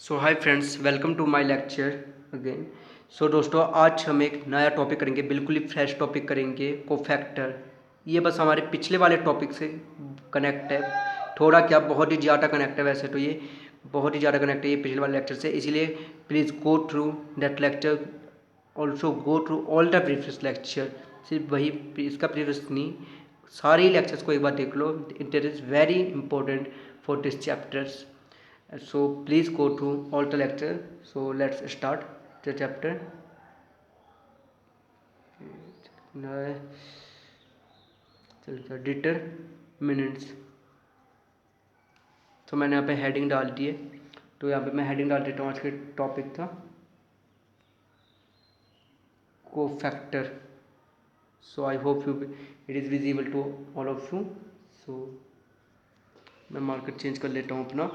So hi friends, welcome to my lecture again. So दोस्तों, आज हम एक नया टॉपिक करेंगे, बिल्कुल ही फ्रेश टॉपिक करेंगे, कोफैक्टर। ये बस हमारे पिछले वाले टॉपिक से कनेक्ट है, थोड़ा क्या बहुत ही ज़्यादा कनेक्ट है। वैसे तो ये बहुत ही ज़्यादा कनेक्ट है ये पिछले वाले लेक्चर से, इसीलिए please go through that lecture, also go through all the previous lecture. सिर्फ वही इसका प्रीवियस नहीं, सारे लेक्चर्स को एक बार देख लो। It is very important for this chapters. So please go to all the lecture. So let's start the chapter. Determinants. तो मैंने यहाँ पे हेडिंग डाल दी है, तो यहाँ पे मैं हेडिंग डाल देता हूँ। आज के टॉपिक था cofactor. So I hope you it is visible to all of you. So मैं मार्कर चेंज कर लेता हूँ अपना।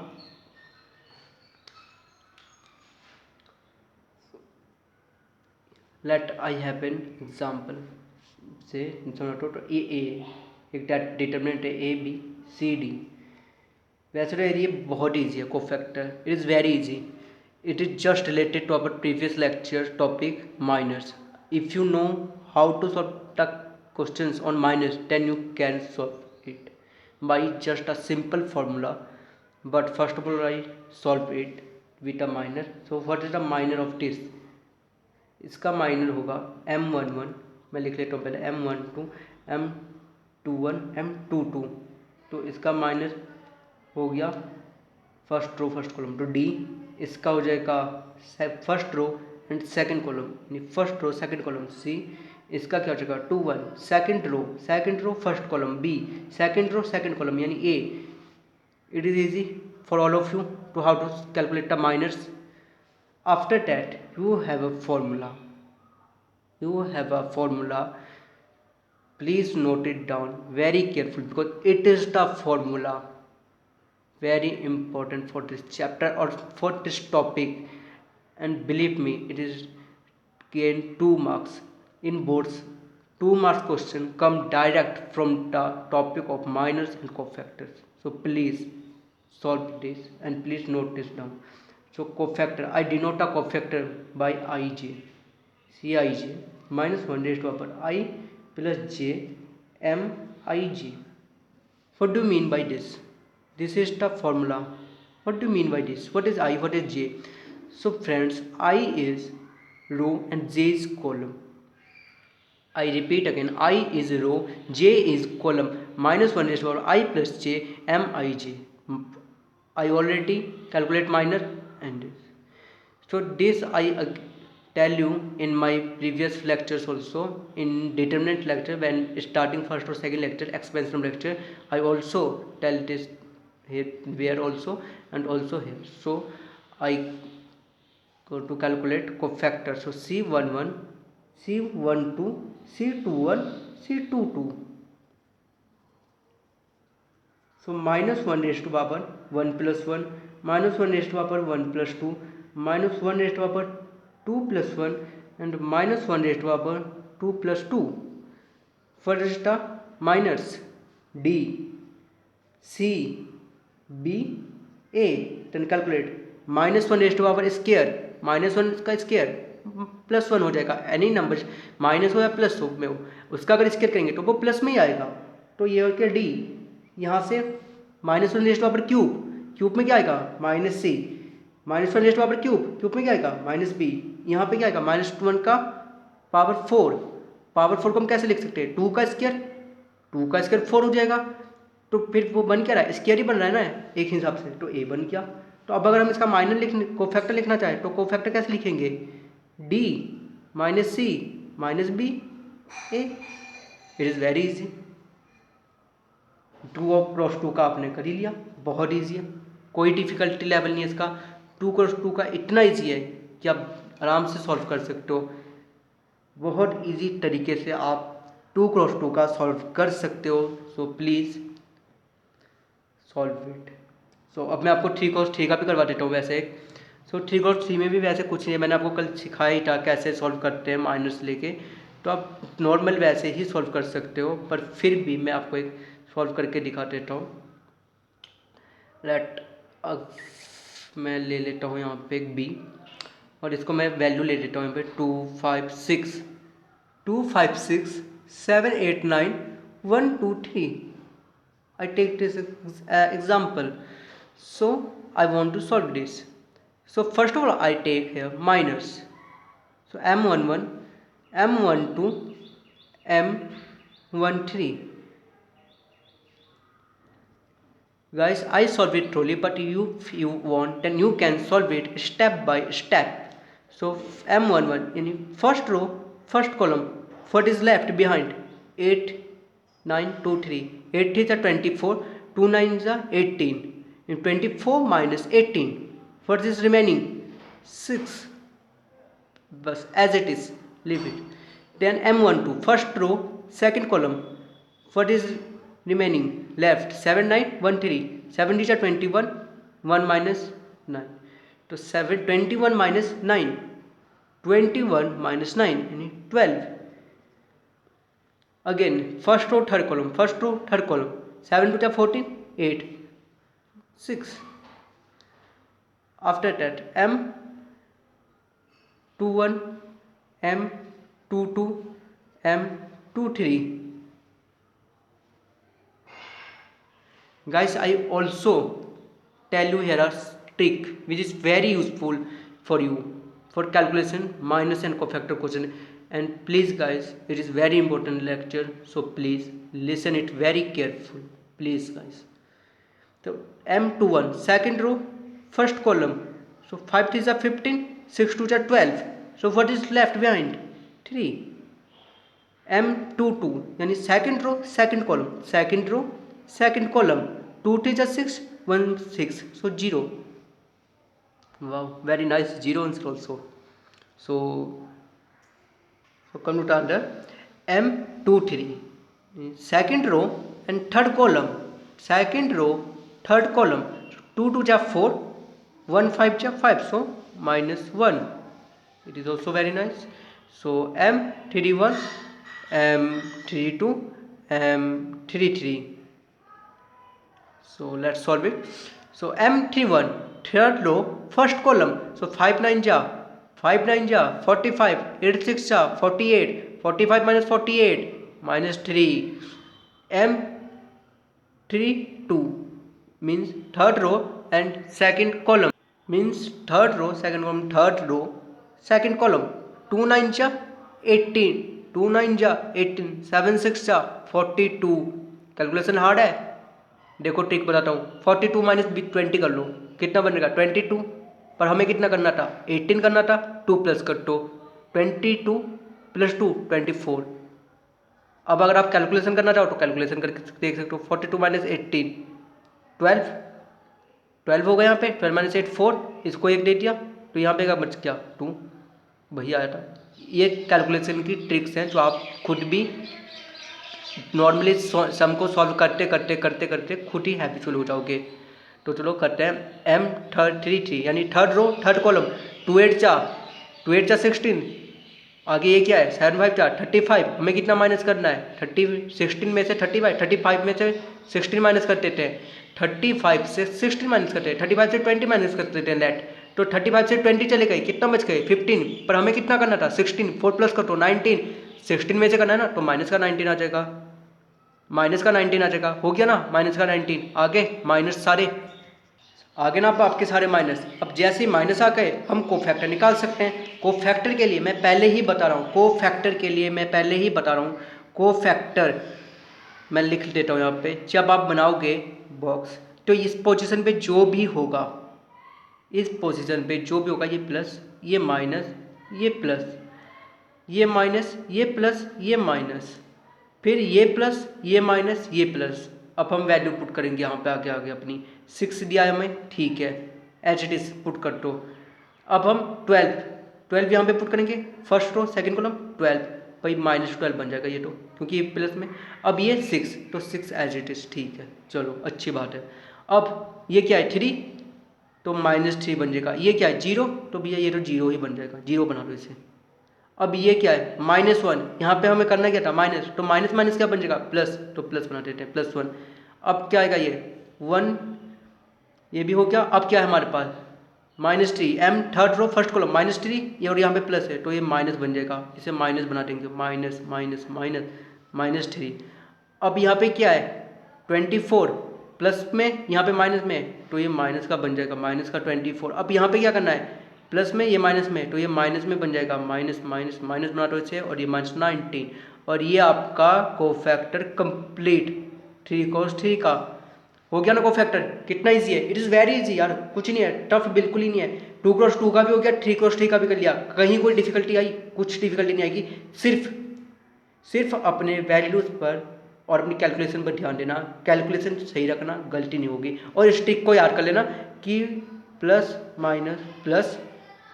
Let I have an example. से ए एक डिटर्मिनेंट है ए बी सी डी। वैसे तो ये बहुत ईजी है cofactor, it is very easy. It is just related to our previous lecture topic minors. If you know how to solve the questions on minors, then you can solve it by just a simple formula. But first of all, I solve it with a minor. So what is the minor of this? इसका minor होगा M11, मैं लिख लेता हूँ पहले M12, M21, M22। तो इसका minor हो गया फर्स्ट रो फर्स्ट कॉलम, तो D। इसका हो जाएगा first row and second column, यानी first row second column C। इसका क्या हो जाएगा 21, second row first column B, second row second column यानी A। It is easy for all of you to how to calculate the minors. After that, you have a formula. Please note it down very carefully because it is the formula very important for this chapter or for this topic. And believe me, it is gain 2 marks in boards. 2 marks question come direct from the topic of minors and cofactors. So please solve this and please note this down. So cofactor, I denote a cofactor by Ij, Cij minus 1 raised to the power I plus j Mij. What do you mean by this? This is the formula. What do you mean by this? What is I? What is j? So friends, I is row and j is column. I repeat again, I is row, j is column. Minus 1 raised to the power I plus j Mij. I already calculate minor and this. So this I tell you in my previous lectures also, in determinant lecture, when starting first or second lecture, expansion lecture, I also tell this here, where also and also here. So I go to calculate cofactor. So C11, C12, C21, C22. So minus 1 raised to power 1 plus 1, minus 1 raised to power 1 plus 2, minus 1 raised to power 2 plus 1, and minus 1 raised to power 2 plus 2. What is the minors? D, C, B, A. Then calculate. Minus 1 raised to power square, minus 1 का square plus 1 हो जाएगा। Any number minus हो या plus हो में हो, उसका अगर स्क्वायर करेंगे तो वो प्लस में ही आएगा। तो ये हो गया D। यहाँ से minus 1 raise to power cube में क्या आएगा minus C, minus 1 raise to power cube में क्या आएगा माइनस B। यहाँ पे क्या आएगा माइनस 1 का पावर 4। पावर 4 को हम कैसे लिख सकते हैं 2 का स्क्वायर 4 हो जाएगा। तो फिर वो बन क्या रहा है स्क्वायर ही बन रहा है ना एक हिसाब से, तो A बन गया। तो अब अगर हम इसका माइनर कोफैक्टर लिखना चाहें तो कोफैक्टर कैसे लिखेंगे D minus C minus B A। It is very easy. 2 of cross 2 का आपने कर ही लिया, बहुत ईजी है, कोई डिफिकल्टी लेवल नहीं है इसका। 2 क्रॉस 2 का इतना ईजी है कि आप आराम से सॉल्व कर सकते हो। बहुत ईजी तरीके से आप 2 क्रॉस 2 का सॉल्व कर सकते हो। So please solve it. So अब मैं आपको 3 क्रॉस 3 का भी करवा देता हूँ वैसे। सो 3 क्रॉस 3 में भी वैसे कुछ नहीं है, मैंने आपको कल सिखाया ही था कैसे सॉल्व करते हैं माइनस लेके, तो आप नॉर्मल वैसे ही सॉल्व कर सकते हो, पर फिर भी मैं आपको एक सॉल्व करके दिखा देता हूँ। लेट मैं ले लेता हूँ यहाँ पे एक बी और इसको मैं वैल्यू ले लेता हूँ यहाँ पे 2 5 6 7 8 9 1 2 3. I take this example. So I want to solve this. So first of all I take here minus. So m11, m12, m13. Guys, I solve it truly, but if you want then you can solve it step by step. So m11 in first row, first column, what is left behind? 8 9 2 3. 8 3 is 24, 2 9 is 18. In 24 minus 18, what is remaining? 6. Bus as it is, leave it. Then m12 first row, second column, what is remaining left? 7 9 1 3. 7 is 21, 1 minus 9. So 7 21 minus 9, 21 minus 9 12. Again first row third column, first row third column, 7 to 14 8 6. After that m21, m22, m23. Guys, I also tell you here a trick which is very useful for you for calculation minus and cofactor question. And please guys, it is very important lecture, so please listen it very careful, please guys. So m21 second row first column, so 5 3 is 15, 6 2 is 12. So what is left behind? 3. m22 यानी second row second column, second row second column, 2 3 is 6, 1 6, so 0. Wow, very nice, 0 answer also. So come to under m23 second row and third column, second row third column, 2 2 is 4, 1 5 is 5, so minus 1. It is also very nice. So m31, m32, m33. So let's solve it. So m31 third row first column, so 5 9 ja 5 9 ja 45, 8 6 ja 48, 45 minus 48 minus 3. m32 means third row and second column, means third row second column, third row second column, 2 9 ja 18, 2 9 ja 18, 7 6 ja 42. Calculation hard है, देखो trick बताता हूँ. 42 minus 20 कर लो, कितना बनेगा? 22. पर हमें कितना करना था? 18 करना था. 2 प्लस कर दो, 22 प्लस 2 24. अब अगर आप कैलकुलेशन करना चाहो तो कैलकुलेशन करके देख सकते हो. 42 माइनस 18 12 हो गया यहाँ पे. 12 माइनस 8 4, इसको 1 दे दिया तो यहाँ पे क्या बच गया? 2. वही आया था. ये कैलकुलेशन की ट्रिक्स हैं जो आप खुद भी नॉर्मली सम को सॉल्व करते करते करते करते खुद ही हैबिचुअल हो जाओगे. तो चलो करते हैं m33 यानी थर्ड रो थर्ड कॉलम. 2 8 जा 16. आगे ये क्या है? 7 5 जा 35. हमें कितना माइनस करना है? 16 में से 35 में से 16 माइनस कर देते हैं. 35 से 16 माइनस करते हैं, 35 से 20 माइनस कर देते हैं नेट. तो 35 से 20 चले गए, कितना बच गए? 15. पर हमें कितना करना था? 16. 4 प्लस कर दो 19. 16 में से करना है ना, तो माइनस का 19 आ जाएगा. माइनस का 19 आ जाएगा. हो गया ना माइनस का 19. आगे माइनस सारे आगे ना आपके सारे माइनस. अब जैसे ही माइनस आ गए हम कोफैक्टर निकाल सकते हैं. कोफैक्टर के लिए मैं पहले ही बता रहा हूँ, कोफैक्टर मैं लिख देता हूँ यहाँ पे. जब आप बनाओगे बॉक्स तो इस पोजीशन पे जो भी होगा, इस पोजीशन पे जो भी होगा, ये प्लस ये माइनस ये प्लस ये माइनस ये प्लस ये माइनस, फिर ये प्लस ये माइनस ये प्लस. अब हम वैल्यू पुट करेंगे यहाँ पे आगे अपनी. 6 दिया है हमें, ठीक है, एच इट इज पुट कर दो. अब हम 12 यहाँ पे पुट करेंगे. फर्स्ट रो सेकंड कॉलम 12, भाई -12 बन जाएगा ये तो, क्योंकि ये प्लस में. अब ये 6, तो 6 एज इट इज, ठीक है, चलो अच्छी बात है. अब ये क्या है? 3, तो -3 बन जाएगा. ये क्या है? 0, तो भैया ये तो 0 ही बन जाएगा, 0 बना दो इसे. अब ये क्या है? -1. यहाँ पे हमें करना क्या था? माइनस, तो माइनस माइनस क्या बन जाएगा? प्लस, तो प्लस बना देते हैं, +1. अब क्या आएगा? ये 1, ये भी हो गया. अब क्या है हमारे पास? -3 m third row first column -3 ये और यहाँ पे प्लस है तो ये माइनस बन जाएगा, इसे माइनस बना देंगे, माइनस माइनस माइनस -3। अब यहाँ पे क्या है 24 प्लस में यहाँ पे माइनस में है तो ये माइनस का बन जाएगा, माइनस का 24। अब यहाँ पे क्या करना है प्लस में ये माइनस में तो ये माइनस में बन जाएगा, माइनस माइनस माइनस बना दो इसे और ये -19 और ये आपका कोफैक्टर कंप्लीट 3 cos 3 का हो गया ना कोफैक्टर। कितना इजी है, इट इज़ वेरी इजी यार, कुछ नहीं है, टफ बिल्कुल ही नहीं है। 2 क्रॉस 2 का भी हो गया, 3 क्रॉस 3 का भी कर लिया, कहीं कोई डिफिकल्टी आई, कुछ डिफिकल्टी नहीं आएगी। सिर्फ अपने वैल्यूज़ पर और अपनी कैलकुलेशन पर ध्यान देना, कैलकुलेशन सही रखना, गलती नहीं होगी। और इस ट्रिक को याद कर लेना कि plus minus plus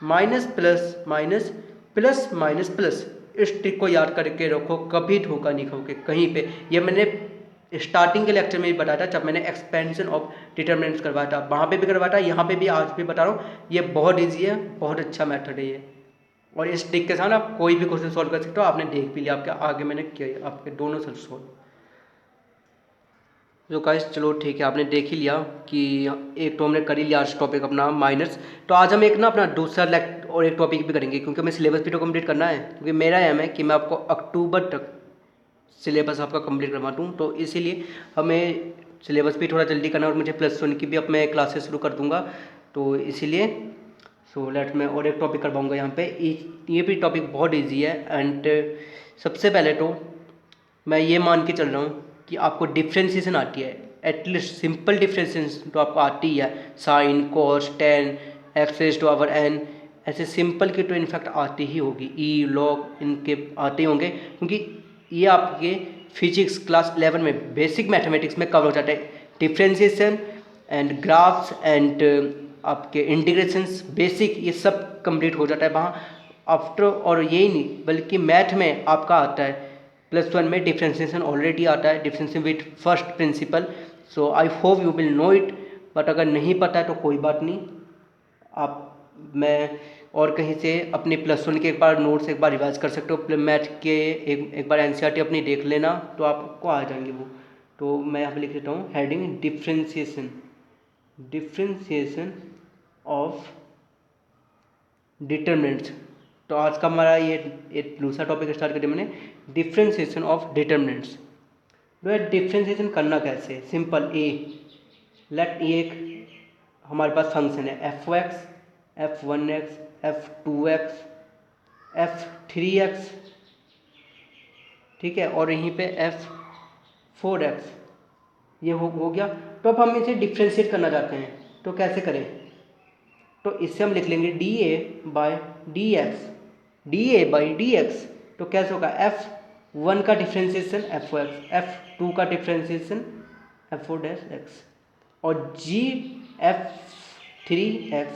minus plus minus plus minus plus, इस ट्रिक को याद करके रखो, कभी धोखा नहीं खाओगे कहीं पे। ये मैंने स्टार्टिंग के लेक्चर में भी बताया था जब मैंने एक्सपेंशन ऑफ डिटरमिनेंट्स करवाया था, वहाँ पे भी करवाया था, यहाँ पे भी आज भी बता रहा हूँ। ये बहुत ईजी है, बहुत अच्छा मेथड है ये, और इस ट्रिक के साथ आप कोई भी क्वेश्चन सॉल्व कर सकते हो। आपने देख भी लिया, आपके आगे मैंने किया आपके दोनों सॉल्व। जो गाइस चलो ठीक है, आपने देख ही लिया कि एक तो हमने कर ही लिया आज टॉपिक अपना माइनर्स। तो आज हम एक ना अपना दूसरा लेक्ट और एक टॉपिक भी करेंगे क्योंकि हमें सिलेबस भी तो कंप्लीट करना है, क्योंकि मेरा एम है कि मैं आपको अक्टूबर तक सिलेबस आपका कंप्लीट करवा दूँ। तो इसीलिए हमें सिलेबस भी थोड़ा जल्दी करना है और मुझे +1 की भी अब मैं क्लासेस शुरू कर दूँगा। तो इसीलिए सो लेट मैं और एक टॉपिक करवाऊँगा यहाँ पे। ये भी टॉपिक बहुत ईजी है एंड सबसे पहले तो मैं ये मान के चल रहा हूँ कि आपको डिफ्रेंसिएशन आती है, एटलीस्ट सिंपल डिफ्रेंसिएशन तो आपको आती ही है, साइन कॉस टेन x⁴n ऐसे सिंपल की तो इनफैक्ट आती ही होगी, ई लॉग इनके आते ही होंगे क्योंकि ये आपके फिजिक्स क्लास 11 में बेसिक मैथमेटिक्स में कवर हो जाता है। डिफ्रेंसिएशन एंड ग्राफ्स एंड आपके इंटीग्रेशंस बेसिक ये सब कंप्लीट हो जाता है वहाँ आफ्टर। और यही नहीं बल्कि मैथ में आपका आता है +1 में डिफ्रेंसिएशन ऑलरेडी आता है, differentiation with first principle. So I hope you will know it, but अगर नहीं पता है तो कोई बात नहीं, आप मैं और कहीं से अपने +1 के एक बार नोट्स एक बार रिवाइज कर सकते हो, मैथ के एक बार एनसीईआरटी अपनी देख लेना तो आपको आ जाएंगे वो। तो मैं यहाँ पे लिख देता हूँ हेडिंग डिफ्रेंसिएशन ऑफ डिटरमिनेंट्स। तो आज का हमारा ये एक दूसरा टॉपिक स्टार्ट करें मैंने, डिफ्रेंसिएशन ऑफ डिटरमिनेंट्स। डिफ्रेंसिएशन करना कैसे, सिंपल ए लेट ये एक हमारे पास फंक्शन है f(x), f(1x), f(2x), f(3x), ठीक है, और यहीं पे f(4x), ये हो गया। तो अब हम इसे डिफ्रेंशिएट करना चाहते हैं तो कैसे करें, तो इससे हम लिख लेंगे dA/dx। तो कैसे होगा, f1 का डिफ्रेंशिएशन f(x), f2 का डिफ्रेंशिएशन f(4)x और f(3x)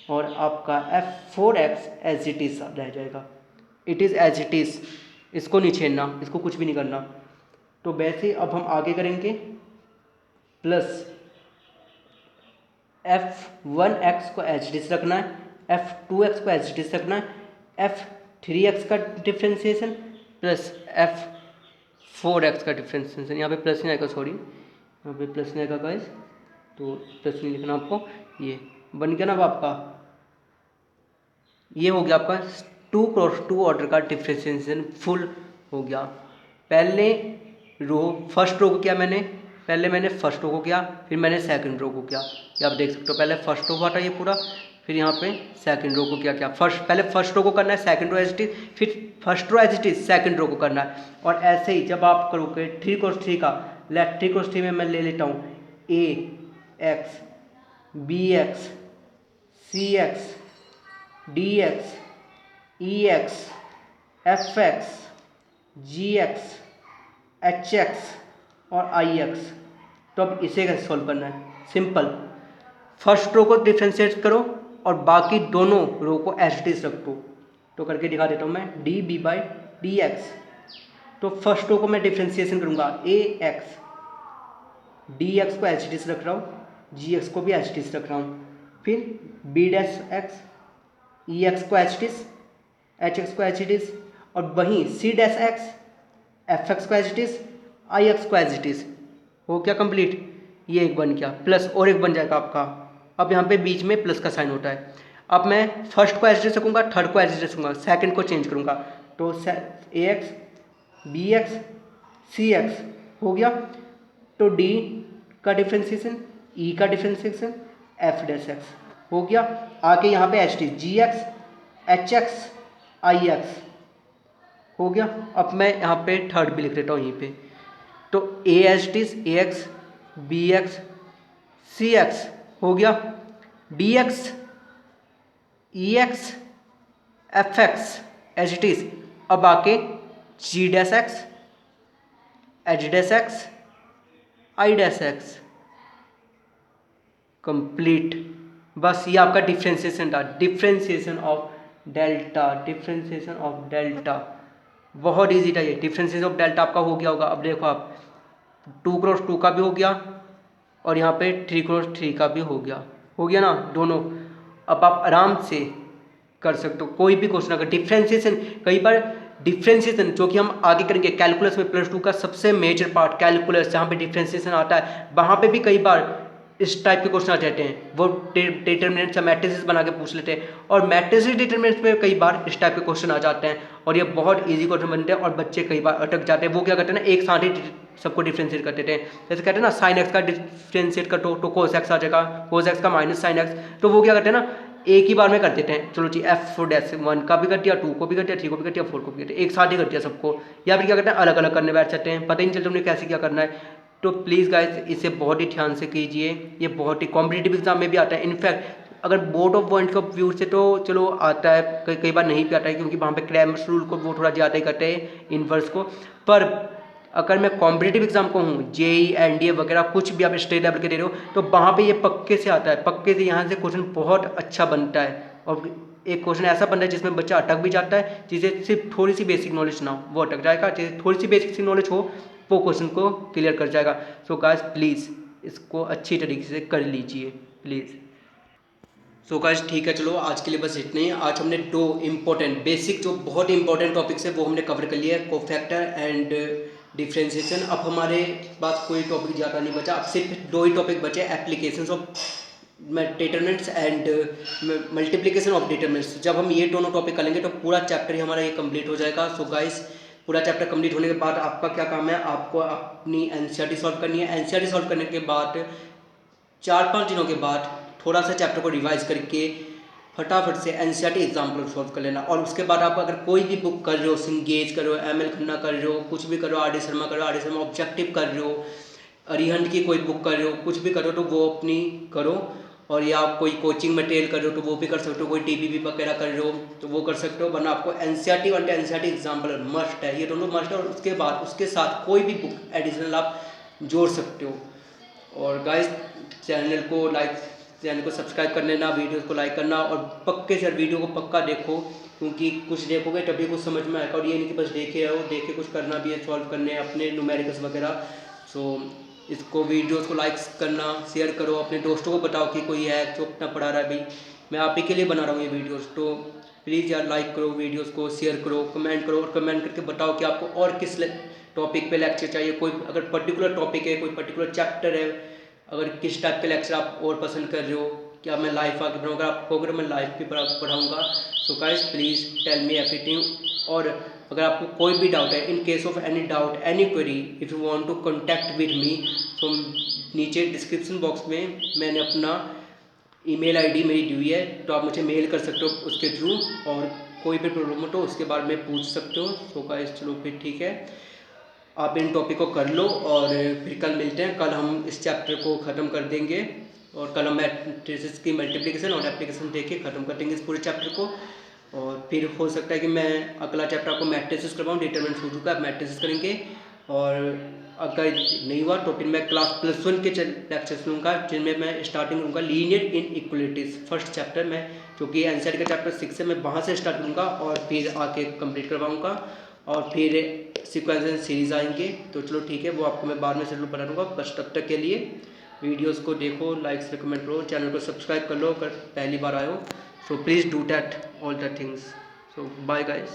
और आपका f(4x) एज इट इज़ रह जाएगा। It is as it is, इसको नहीं छेड़ना, इसको कुछ भी नहीं करना। तो वैसे अब हम आगे करेंगे प्लस f(1x) को एज इट इज़ रखना है, f(2x) को एज इट इज़ रखना है, f(3x) का डिफ्रेंशिएशन प्लस f(4x) का डिफ्रेंशिएशन। यहाँ पे प्लस नहीं आएगा, सॉरी यहाँ पे प्लस नहीं आएगा गाइस, तो प्लस नहीं लिखना आपको। ये बन गया ना अब आपका, ये हो गया आपका 2x2 ऑर्डर का डिफ्रेंशिएशन फुल हो गया। पहले रो फर्स्ट रो को किया मैंने, पहले मैंने फर्स्ट रो को किया, फिर मैंने सेकंड रो को किया। ये आप देख सकते हो, पहले फर्स्ट रो हुआ था ये पूरा, फिर यहाँ पे सेकंड रो को क्या पहले फर्स्ट रो को करना है, second row as it is, फिर first row as it is, second row को करना है। और ऐसे ही जब आप करोगे 3x3 का, लेट 3x3 में मैं ले लेता हूँ ax, bx, cx, dx, ex, fx, gx, hx और ix। तो अब इसे कैसे सॉल्व करना है, सिंपल, फर्स्ट रो को डिफ्रेंशिएट करो और बाकी दोनों रो को एज इट इज रख दो। तो करके दिखा देता हूँ मैं, dB/dx। तो फर्स्ट रो को मैं डिफ्रेंशिएशन करूँगा, ax, dx को एज इट इज रख रहा हूँ, gx को भी एज इट इज रख रहा हूँ, फिर b'(x), ex को एज इट इज, hx को एज इट इज, और वहीं c'(x), fx को एज इट इज, ix को एज इट इज। हो गया कंप्लीट, ये एक बन गया, प्लस और एक बन जाएगा आपका अब यहाँ पे बीच में प्लस का साइन होता है। अब मैं फर्स्ट को एज इट इज रखूँगा, थर्ड को एज इट इज रखूँगा, सेकंड को चेंज करूँगा, तो ए X B X C X हो गया। तो डी का डिफ्रेंसिएशन, ई का डिफ्रेंसिएशन, एफ डैश एक्स हो गया। आके यहाँ पे H T G X H X I X हो गया। अब मैं यहाँ पे थर्ड भी लिख देता हूँ यहीं पे, तो A H T A X B X C X हो गया, D X E X F X H it is. अब आके G dash X H dash X I dash X complete. बस ये आपका डिफ्रेंसिएशन था, differentiation of delta, differentiation of delta. बहुत easy था ये, डिफ्रेंसिएशन ऑफ डेल्टा आपका हो गया होगा। अब देखो आप 2x2 का भी हो गया और यहाँ पे 3x3 का भी हो गया ना दोनों। अब आप आराम से कर सकते हो कोई भी क्वेश्चन। अगर डिफ्रेंसिएशन, कई बार डिफ्रेंसिएशन जो कि हम आगे करेंगे कैलकुलस में, +2 का सबसे मेजर पार्ट कैलकुलस जहाँ पे डिफ्रेंसिएशन आता है, वहाँ पे भी कई बार इस टाइप के क्वेश्चन आ जाते हैं। वो डिटर्मिनेंट्स या मैट्रिसेस बना के पूछ लेते हैं, और मैट्रिसेस डिटर्मिनेंट्स में कई बार इस टाइप के क्वेश्चन आ जाते हैं और ये बहुत इजी क्वेश्चन बनते हैं और बच्चे कई बार अटक जाते हैं। वो क्या करते हैं ना, एक साथ ही सबको डिफ्रेंशिएट कर देते हैं। जैसे कहते हैं ना साइन एक्स का डिफ्रेंशिएट कर दो तो कोस एक्स आ जाएगा, कोस एक्स का माइनस साइन एक्स, तो वो क्या करते हैं ना एक ही बार में कर देते हैं। चलो जी एफ डैश 1 का भी कर दिया, 2 को भी कर दिया, 3 को भी कर दिया, 4 को भी कर दिया, एक साथ ही कर दिया सबको। या फिर क्या करते हैं अलग अलग करने बैठ जाते हैं, पता ही नहीं चलता उन्हें कैसे क्या करना है। तो प्लीज़ गाइस इसे बहुत ही ध्यान से कीजिए, ये बहुत ही कॉम्पिटिटिव एग्जाम में भी आता है। इनफैक्ट अगर board of points of view से तो चलो आता है, कई बार नहीं भी आता है क्योंकि वहाँ पे क्रैमर्स रूल को वो थोड़ा ज़्यादा ही करते हैं इनवर्स को। पर अगर मैं कॉम्पिटिटिव एग्जाम को हूँ, जेई एनडीए वगैरह कुछ भी आप स्टेट लेवल के दे रहे हो, तो वहाँ पे ये पक्के से आता है, पक्के से यहाँ से क्वेश्चन बहुत अच्छा बनता है। और एक क्वेश्चन ऐसा बनता है जिसमें बच्चा अटक भी जाता है, जिसे सिर्फ थोड़ी सी बेसिक नॉलेज ना हो वो अटक जाएगा, जिसे थोड़ी सी बेसिक नॉलेज हो वो क्वेश्चन को क्लियर कर जाएगा। सो गाइस प्लीज़ इसको अच्छी तरीके से कर लीजिए प्लीज़। सो गाइस ठीक है, चलो आज के लिए बस इतने ही। आज हमने दो इम्पोर्टेंट बेसिक जो बहुत इंपॉर्टेंट टॉपिक्स है वो हमने कवर कर लिया है, कोफैक्टर एंड डिफ्रेंसिएशन। अब हमारे पास कोई टॉपिक ज़्यादा नहीं बचा, अब सिर्फ दो ही टॉपिक बचे, applications of determinants and multiplication of determinants. जब हम ये दोनों टॉपिक कर लेंगे तो पूरा चैप्टर ही हमारा ये कंप्लीट हो जाएगा। सो गाइस पूरा चैप्टर कंप्लीट होने के बाद आपका क्या काम है, आपको अपनी एनसीईआरटी सॉल्व करनी है। एनसीईआरटी सॉल्व करने के बाद 4-5 दिनों के बाद थोड़ा सा चैप्टर को रिवाइज करके फटाफट से एनसीईआरटी एग्जाम्पल सॉल्व कर लेना। और उसके बाद आप अगर कोई भी बुक कर रहे हो, सिंगेज कर रहे हो, एमएल खन्ना कर रहे हो, कुछ भी कर रहे हो, आर डी शर्मा कर रहे हो, आर डी शर्मा ऑब्जेक्टिव कर रहे हो, अरिहंत की कोई बुक कर रहे हो, कुछ भी कर रहे हो तो वो अपनी करो। और या आप कोई कोचिंग मटेरियल कर रहे हो तो वो भी कर सकते हो, कोई टीपीपी वगैरह कर रहे हो तो वो कर सकते हो। वरना आपको NCERT and NCERT example must है, ये दोनों मस्ट है। और उसके बाद उसके साथ कोई भी बुक एडिशनल आप जोड़ सकते हो। और गाइस चैनल को सब्सक्राइब कर लेना, वीडियोस को लाइक करना, और पक्के से वीडियो को पक्का देखो क्योंकि कुछ देखोगे तभी कुछ समझ में आएगा। और ये नहीं कि बस देखे रहो, देखे कुछ करना भी है, सॉल्व करने अपने न्यूमेरिकल्स वगैरह। सो इसको वीडियोस को लाइक करना, शेयर करो, अपने दोस्तों को बताओ कि कोई है जो अपना पढ़ा रहा है। भाई मैं आप ही के लिए बना रहा हूँ ये वीडियोस, तो प्लीज़ यार लाइक करो, वीडियोस को शेयर करो, कमेंट करो, और कमेंट करके बताओ कि आपको और किस टॉपिक पे लेक्चर चाहिए। कोई अगर पर्टिकुलर टॉपिक है, कोई पर्टिकुलर चैप्टर है, अगर किस टाइप के लेक्चर आप और पसंद कर रहे हो, क्या मैं लाइव आके पढ़ाऊँगा, आपको अगर मैं लाइव भी पढ़ाऊँगा। So guys please tell me everything. और अगर आपको कोई भी डाउट है, in case of any doubt any query, if you want to contact with me, तो नीचे डिस्क्रिप्शन बॉक्स में मैंने अपना ईमेल आईडी मेरी दी हुई है, तो आप मुझे मेल कर सकते हो उसके थ्रू, और कोई भी प्रॉब्लम हो तो उसके बारे में पूछ सकते हो। सो गाइस चलो फिर ठीक है, आप इन टॉपिक को कर लो और फिर कल मिलते हैं। कल हम इस चैप्टर को ख़त्म कर देंगे और कल हम मैट्रिसेस की मल्टीप्लिकेशन और एप्लीकेशन देख के ख़त्म कर देंगे इस पूरे चैप्टर को। और फिर हो सकता है कि मैं अगला चैप्टर आपको मैट्रिसेस करवाऊँ, डिटरमिनेंट्स हो चुका है, मैट्रिसेस करेंगे। और अगर नहीं हुआ तो फिर मैं क्लास +1 के लेक्चर्स लूँगा जिनमें मैं स्टार्टिंग लूँगा लीनियर इनइक्वालिटीज़, फर्स्ट चैप्टर में, जो कि एनसीईआरटी का चैप्टर 6 है, मैं वहाँ से स्टार्ट करूँगा और फिर आके कंप्लीट करवाऊँगा। और फिर सीक्वेंस एंड सीरीज आएंगे, तो चलो ठीक है, वो आपको मैं बाद में शेड्यूल बना दूँगा। बस तब तक के लिए वीडियोस को देखो, लाइक से कमेंट करो, चैनल को सब्सक्राइब कर लो अगर पहली बार आए हो। So please do that all the things. So bye guys.